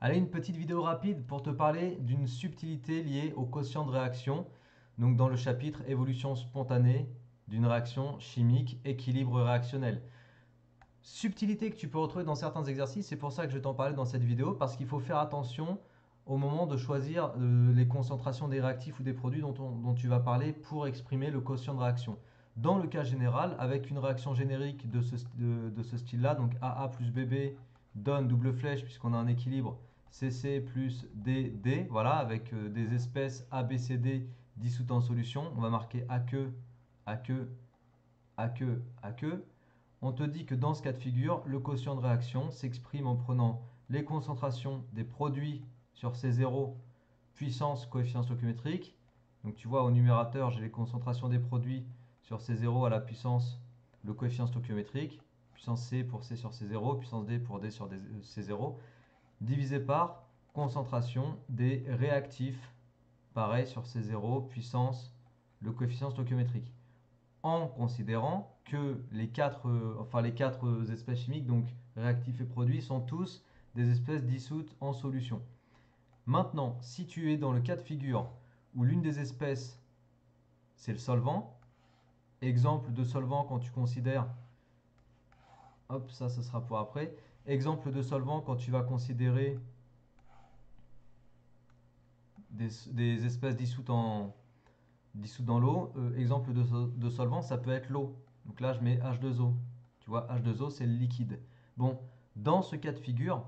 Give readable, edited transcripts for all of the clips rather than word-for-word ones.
Allez, une petite vidéo rapide pour te parler d'une subtilité liée au quotient de réaction. Donc dans le chapitre évolution spontanée d'une réaction chimique, équilibre réactionnel. Subtilité que tu peux retrouver dans certains exercices, c'est pour ça que je vais t'en parler dans cette vidéo, parce qu'il faut faire attention au moment de choisir les concentrations des réactifs ou des produits dont tu vas parler pour exprimer le quotient de réaction. Dans le cas général, avec une réaction générique de ce style-là, donc AA plus BB donne double flèche puisqu'on a un équilibre CC plus DD, voilà, avec des espèces ABCD dissoutes en solution, on va marquer AQ, AQ, AQ, AQ. On te dit que dans ce cas de figure, le quotient de réaction s'exprime en prenant les concentrations des produits sur C0 puissance coefficient stoichiométrique. Donc tu vois au numérateur, j'ai les concentrations des produits sur C0 à la puissance le coefficient stoichiométrique, puissance C pour C sur C0, puissance D pour D sur C0, divisé par concentration des réactifs, pareil sur C0, puissance le coefficient stoichiométrique, en considérant que les quatre espèces chimiques, donc réactifs et produits, sont tous des espèces dissoutes en solution. Maintenant, si tu es dans le cas de figure où l'une des espèces, c'est le solvant, exemple de solvant quand tu considères, hop, ça sera pour après, exemple de solvant quand tu vas considérer des espèces dissoutes dans l'eau, exemple de solvant, ça peut être l'eau. Donc là, je mets H2O. Tu vois, H2O, c'est le liquide. Bon, dans ce cas de figure,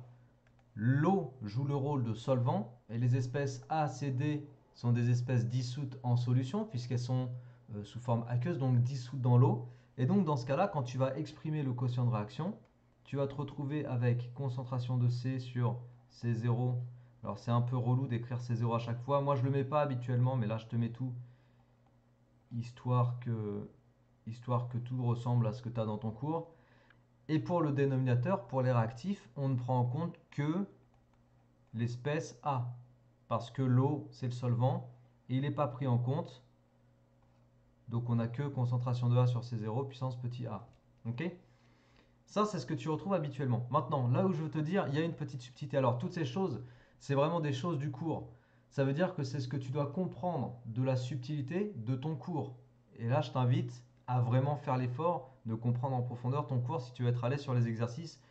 l'eau joue le rôle de solvant et les espèces A, C, D sont des espèces dissoutes en solution puisqu'elles sont sous forme aqueuse, donc dissoutes dans l'eau. Et donc dans ce cas-là, quand tu vas exprimer le quotient de réaction, tu vas te retrouver avec concentration de C sur C0. Alors c'est un peu relou d'écrire C0 à chaque fois. Moi je ne le mets pas habituellement, mais là je te mets tout, histoire que tout ressemble à ce que tu as dans ton cours. Et pour le dénominateur, pour les réactifs, on ne prend en compte que l'espèce A, parce que l'eau, c'est le solvant, et il n'est pas pris en compte. Donc on n'a que concentration de A sur C0, puissance petit a. Ok? Ça, c'est ce que tu retrouves habituellement. Maintenant, là où je veux te dire, il y a une petite subtilité. Alors, toutes ces choses, c'est vraiment des choses du cours. Ça veut dire que c'est ce que tu dois comprendre de la subtilité de ton cours. Et là, je t'invite à vraiment faire l'effort de comprendre en profondeur ton cours si tu veux être à l'aise sur les exercices.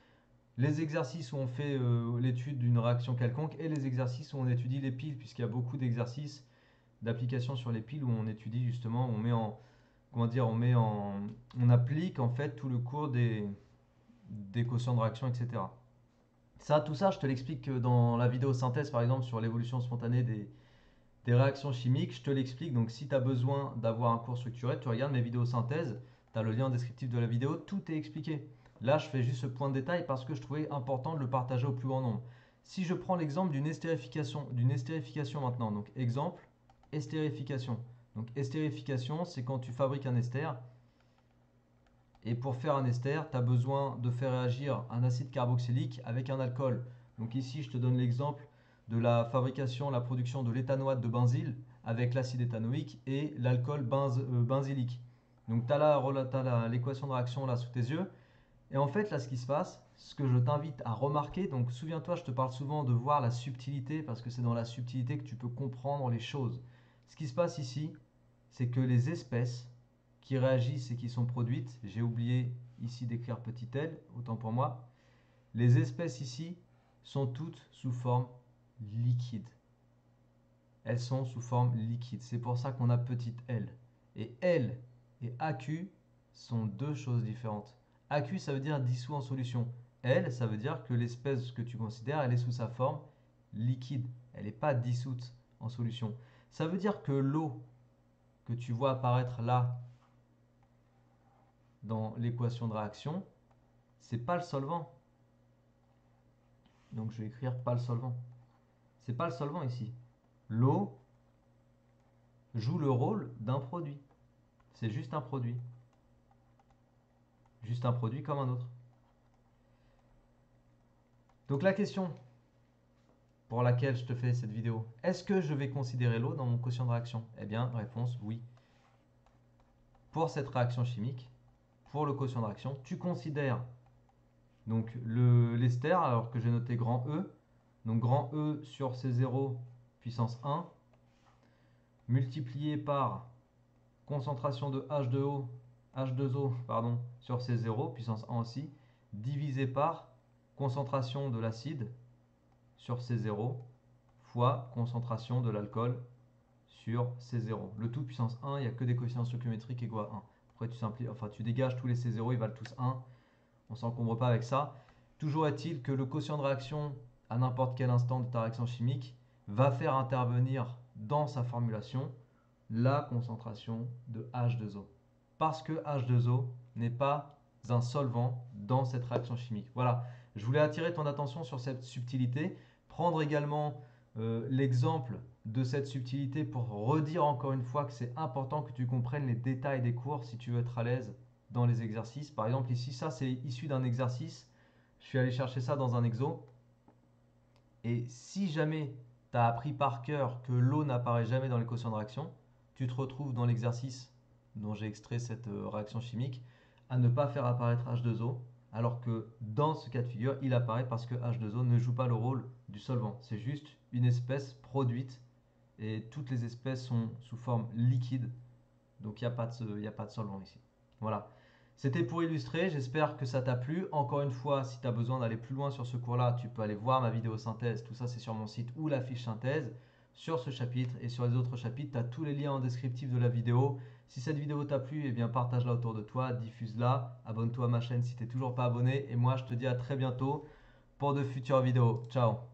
Les exercices où on fait l'étude d'une réaction quelconque et les exercices où on étudie les piles, puisqu'il y a beaucoup d'exercices d'application sur les piles où on étudie justement, on met en, comment dire, on applique en fait tout le cours des quotients de réaction, etc. Tout ça, je te l'explique dans la vidéo synthèse, par exemple, sur l'évolution spontanée des réactions chimiques. Je te l'explique. Donc, si tu as besoin d'avoir un cours structuré, tu regardes mes vidéos synthèse. Tu as le lien descriptif de la vidéo. Tout est expliqué. Là, je fais juste ce point de détail parce que je trouvais important de le partager au plus grand nombre. Si je prends l'exemple d'une estérification maintenant. Donc, exemple, estérification. Donc, estérification, c'est quand tu fabriques un ester. Et pour faire un ester, tu as besoin de faire réagir un acide carboxylique avec un alcool. Donc ici, je te donne l'exemple de la fabrication, la production de l'éthanoate de benzyle avec l'acide éthanoïque et l'alcool benzylique. Donc tu as l'équation de réaction là sous tes yeux. Et en fait, là, ce qui se passe, ce que je t'invite à remarquer, donc souviens-toi, je te parle souvent de voir la subtilité parce que c'est dans la subtilité que tu peux comprendre les choses. Ce qui se passe ici, c'est que les espèces qui réagissent et qui sont produites, j'ai oublié ici d'écrire petit l, autant pour moi, les espèces ici sont toutes sous forme liquide. Elles sont sous forme liquide. C'est pour ça qu'on a petit l. Et L et AQ sont deux choses différentes. AQ, ça veut dire dissous en solution. L, ça veut dire que l'espèce que tu considères, elle est sous sa forme liquide. Elle n'est pas dissoute en solution. Ça veut dire que l'eau que tu vois apparaître là dans l'équation de réaction, c'est pas le solvant. Donc je vais écrire pas le solvant. C'est pas le solvant ici. L'eau joue le rôle d'un produit. C'est juste un produit. Juste un produit comme un autre. Donc la question pour laquelle je te fais cette vidéo, est-ce que je vais considérer l'eau dans mon quotient de réaction? Eh bien, réponse oui. Pour cette réaction chimique, pour le quotient de réaction, tu considères donc l'ester, alors que j'ai noté grand E, donc grand E sur C0 puissance 1, multiplié par concentration de H2O pardon, sur C0 puissance 1 aussi, divisé par concentration de l'acide sur C0 fois concentration de l'alcool sur C0. Le tout puissance 1, il n'y a que des coefficients stoichiométriques égaux à 1. Après, tu dégages tous les C0, ils valent tous 1. On ne s'encombre pas avec ça. Toujours est-il que le quotient de réaction à n'importe quel instant de ta réaction chimique va faire intervenir dans sa formulation la concentration de H2O. Parce que H2O n'est pas un solvant dans cette réaction chimique. Voilà, je voulais attirer ton attention sur cette subtilité, prendre également l'exemple de cette subtilité pour redire encore une fois que c'est important que tu comprennes les détails des cours si tu veux être à l'aise dans les exercices. Par exemple ici, ça c'est issu d'un exercice. Je suis allé chercher ça dans un exo. Et si jamais tu as appris par cœur que l'eau n'apparaît jamais dans les quotients de réaction, tu te retrouves dans l'exercice dont j'ai extrait cette réaction chimique à ne pas faire apparaître H2O, alors que dans ce cas de figure, il apparaît parce que H2O ne joue pas le rôle du solvant. C'est juste une espèce produite et toutes les espèces sont sous forme liquide, donc il n'y a pas de solvant ici. Voilà. C'était pour illustrer, j'espère que ça t'a plu. Encore une fois, si tu as besoin d'aller plus loin sur ce cours-là, tu peux aller voir ma vidéo synthèse, tout ça c'est sur mon site ou la fiche synthèse sur ce chapitre et sur les autres chapitres. Tu as tous les liens en descriptif de la vidéo. Si cette vidéo t'a plu, eh bien partage-la autour de toi, diffuse-la, abonne-toi à ma chaîne si tu n'es toujours pas abonné et moi je te dis à très bientôt pour de futures vidéos. Ciao!